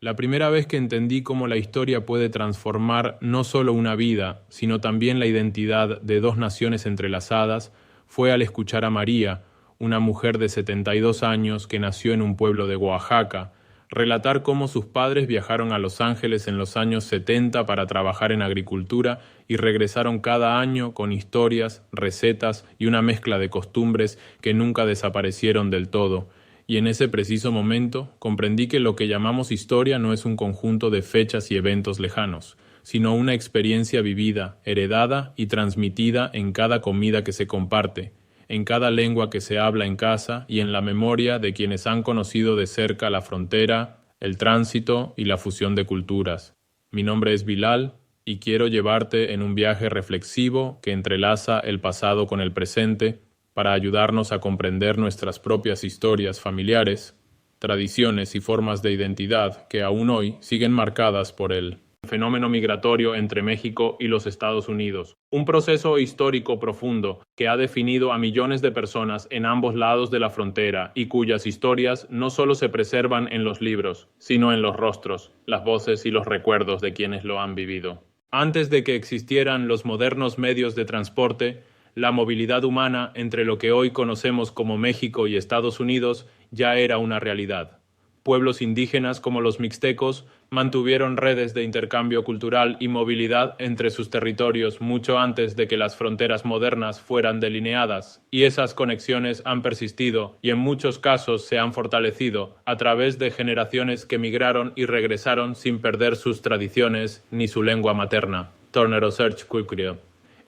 La primera vez que entendí cómo la historia puede transformar no solo una vida, sino también la identidad de dos naciones entrelazadas, fue al escuchar a María, una mujer de 72 años que nació en un pueblo de Oaxaca, relatar cómo sus padres viajaron a Los Ángeles en los años 70 para trabajar en agricultura y regresaron cada año con historias, recetas y una mezcla de costumbres que nunca desaparecieron del todo. Y en ese preciso momento comprendí que lo que llamamos historia no es un conjunto de fechas y eventos lejanos, sino una experiencia vivida, heredada y transmitida en cada comida que se comparte, en cada lengua que se habla en casa y en la memoria de quienes han conocido de cerca la frontera, el tránsito y la fusión de culturas. Mi nombre es Bilal y quiero llevarte en un viaje reflexivo que entrelaza el pasado con el presente para ayudarnos a comprender nuestras propias historias familiares, tradiciones y formas de identidad que aún hoy siguen marcadas por el fenómeno migratorio entre México y los Estados Unidos, un proceso histórico profundo que ha definido a millones de personas en ambos lados de la frontera y cuyas historias no solo se preservan en los libros, sino en los rostros, las voces y los recuerdos de quienes lo han vivido. Antes de que existieran los modernos medios de transporte, la movilidad humana entre lo que hoy conocemos como México y Estados Unidos ya era una realidad. Pueblos indígenas como los mixtecos mantuvieron redes de intercambio cultural y movilidad entre sus territorios mucho antes de que las fronteras modernas fueran delineadas, y esas conexiones han persistido y en muchos casos se han fortalecido a través de generaciones que migraron y regresaron sin perder sus tradiciones ni su lengua materna. Turner Research Culture.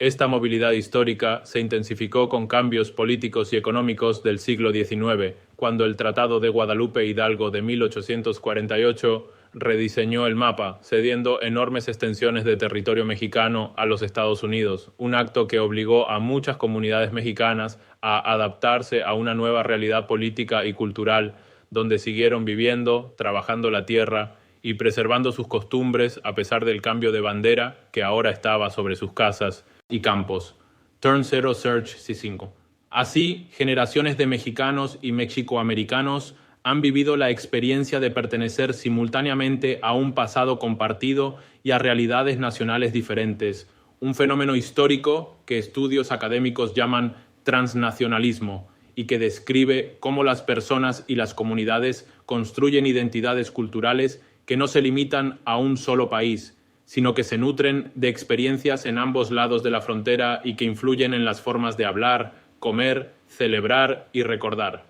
Esta movilidad histórica se intensificó con cambios políticos y económicos del siglo XIX, cuando el Tratado de Guadalupe Hidalgo de 1848 rediseñó el mapa, cediendo enormes extensiones de territorio mexicano a los Estados Unidos, un acto que obligó a muchas comunidades mexicanas a adaptarse a una nueva realidad política y cultural, donde siguieron viviendo, trabajando la tierra y preservando sus costumbres a pesar del cambio de bandera que ahora estaba sobre sus casas y campos. Turn Zero Search C5. Así, generaciones de mexicanos y mexicoamericanos han vivido la experiencia de pertenecer simultáneamente a un pasado compartido y a realidades nacionales diferentes, un fenómeno histórico que estudios académicos llaman transnacionalismo y que describe cómo las personas y las comunidades construyen identidades culturales que no se limitan a un solo país, sino que se nutren de experiencias en ambos lados de la frontera y que influyen en las formas de hablar, comer, celebrar y recordar.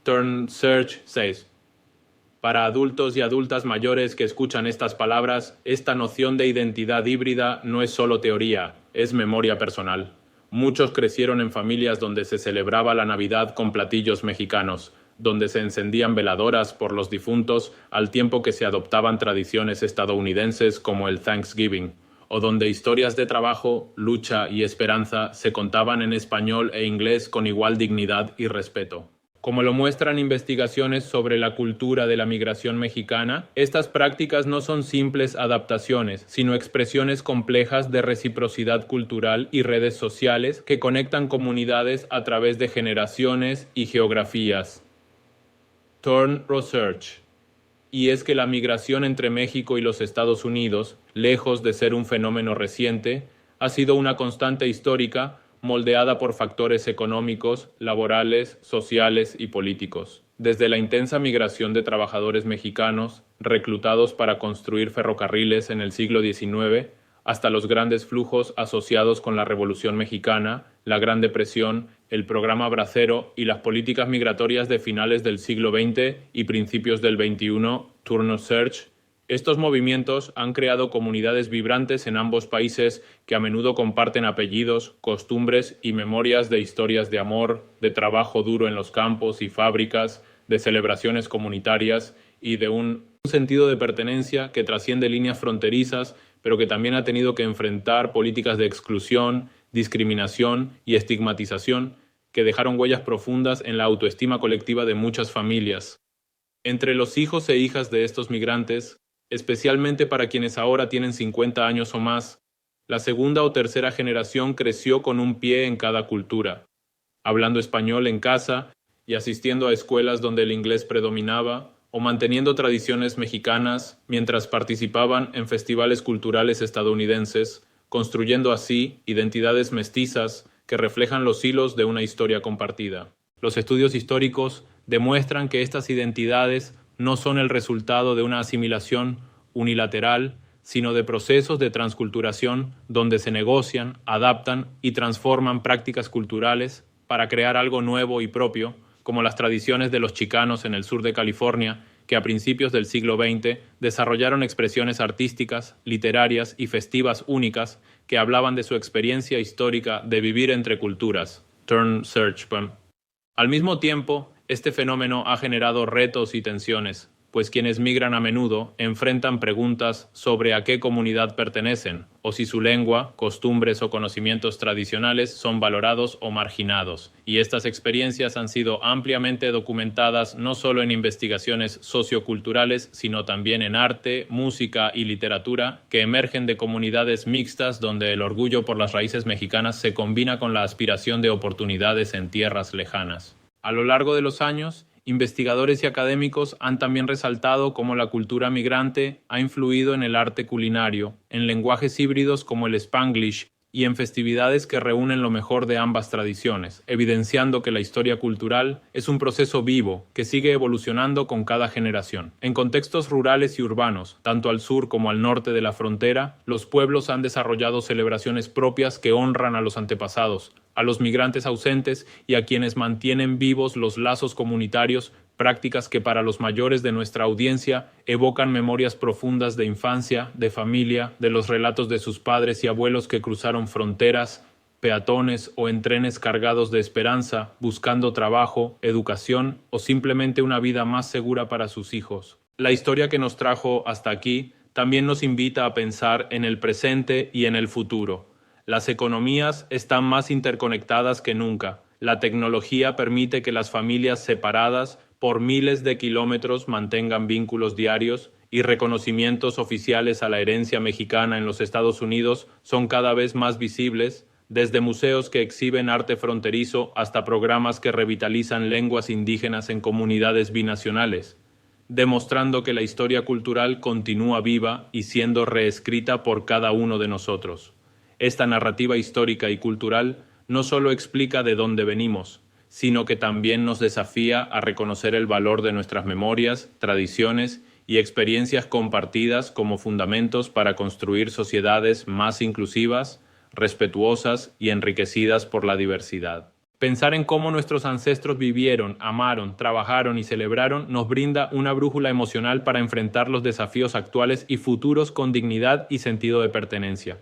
Turn Search 6. Para adultos y adultas mayores que escuchan estas palabras, esta noción de identidad híbrida no es solo teoría, es memoria personal. Muchos crecieron en familias donde se celebraba la Navidad con platillos mexicanos, donde se encendían veladoras por los difuntos al tiempo que se adoptaban tradiciones estadounidenses como el Thanksgiving, o donde historias de trabajo, lucha y esperanza se contaban en español e inglés con igual dignidad y respeto. Como lo muestran investigaciones sobre la cultura de la migración mexicana, estas prácticas no son simples adaptaciones, sino expresiones complejas de reciprocidad cultural y redes sociales que conectan comunidades a través de generaciones y geografías. Turn Research. Y es que la migración entre México y los Estados Unidos, lejos de ser un fenómeno reciente, ha sido una constante histórica moldeada por factores económicos, laborales, sociales y políticos. Desde la intensa migración de trabajadores mexicanos reclutados para construir ferrocarriles en el siglo XIX, hasta los grandes flujos asociados con la Revolución Mexicana, la Gran Depresión, el programa Bracero y las políticas migratorias de finales del siglo XX y principios del XXI, Turn Search. Estos movimientos han creado comunidades vibrantes en ambos países que a menudo comparten apellidos, costumbres y memorias de historias de amor, de trabajo duro en los campos y fábricas, de celebraciones comunitarias y de un sentido de pertenencia que trasciende líneas fronterizas, pero que también ha tenido que enfrentar políticas de exclusión, discriminación y estigmatización que dejaron huellas profundas en la autoestima colectiva de muchas familias. Entre los hijos e hijas de estos migrantes, especialmente para quienes ahora tienen 50 años o más, la segunda o tercera generación creció con un pie en cada cultura, hablando español en casa y asistiendo a escuelas donde el inglés predominaba, o manteniendo tradiciones mexicanas mientras participaban en festivales culturales estadounidenses, construyendo así identidades mestizas que reflejan los hilos de una historia compartida. Los estudios históricos demuestran que estas identidades no son el resultado de una asimilación unilateral, sino de procesos de transculturación donde se negocian, adaptan y transforman prácticas culturales para crear algo nuevo y propio, como las tradiciones de los chicanos en el sur de California, que a principios del siglo XX desarrollaron expresiones artísticas, literarias y festivas únicas que hablaban de su experiencia histórica de vivir entre culturas. Turn Search. Al mismo tiempo, este fenómeno ha generado retos y tensiones, pues quienes migran a menudo enfrentan preguntas sobre a qué comunidad pertenecen, o si su lengua, costumbres o conocimientos tradicionales son valorados o marginados. Y estas experiencias han sido ampliamente documentadas no solo en investigaciones socioculturales, sino también en arte, música y literatura, que emergen de comunidades mixtas donde el orgullo por las raíces mexicanas se combina con la aspiración de oportunidades en tierras lejanas. A lo largo de los años, investigadores y académicos han también resaltado cómo la cultura migrante ha influido en el arte culinario, en lenguajes híbridos como el Spanglish y en festividades que reúnen lo mejor de ambas tradiciones, evidenciando que la historia cultural es un proceso vivo que sigue evolucionando con cada generación. En contextos rurales y urbanos, tanto al sur como al norte de la frontera, los pueblos han desarrollado celebraciones propias que honran a los antepasados, a los migrantes ausentes y a quienes mantienen vivos los lazos comunitarios, prácticas que para los mayores de nuestra audiencia evocan memorias profundas de infancia, de familia, de los relatos de sus padres y abuelos que cruzaron fronteras, peatones o en trenes cargados de esperanza, buscando trabajo, educación o simplemente una vida más segura para sus hijos. La historia que nos trajo hasta aquí también nos invita a pensar en el presente y en el futuro. Las economías están más interconectadas que nunca. La tecnología permite que las familias separadas por miles de kilómetros mantengan vínculos diarios y reconocimientos oficiales a la herencia mexicana en los Estados Unidos son cada vez más visibles, desde museos que exhiben arte fronterizo hasta programas que revitalizan lenguas indígenas en comunidades binacionales, demostrando que la historia cultural continúa viva y siendo reescrita por cada uno de nosotros. Esta narrativa histórica y cultural no solo explica de dónde venimos, sino que también nos desafía a reconocer el valor de nuestras memorias, tradiciones y experiencias compartidas como fundamentos para construir sociedades más inclusivas, respetuosas y enriquecidas por la diversidad. Pensar en cómo nuestros ancestros vivieron, amaron, trabajaron y celebraron nos brinda una brújula emocional para enfrentar los desafíos actuales y futuros con dignidad y sentido de pertenencia.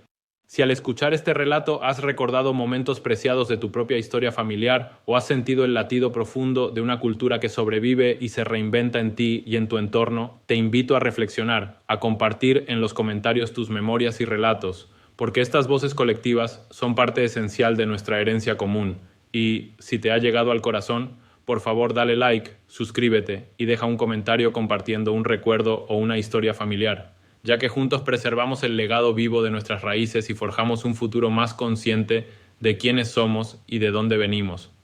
Si al escuchar este relato has recordado momentos preciados de tu propia historia familiar o has sentido el latido profundo de una cultura que sobrevive y se reinventa en ti y en tu entorno, te invito a reflexionar, a compartir en los comentarios tus memorias y relatos, porque estas voces colectivas son parte esencial de nuestra herencia común. Y, si te ha llegado al corazón, por favor dale like, suscríbete y deja un comentario compartiendo un recuerdo o una historia familiar, ya que juntos preservamos el legado vivo de nuestras raíces y forjamos un futuro más consciente de quiénes somos y de dónde venimos.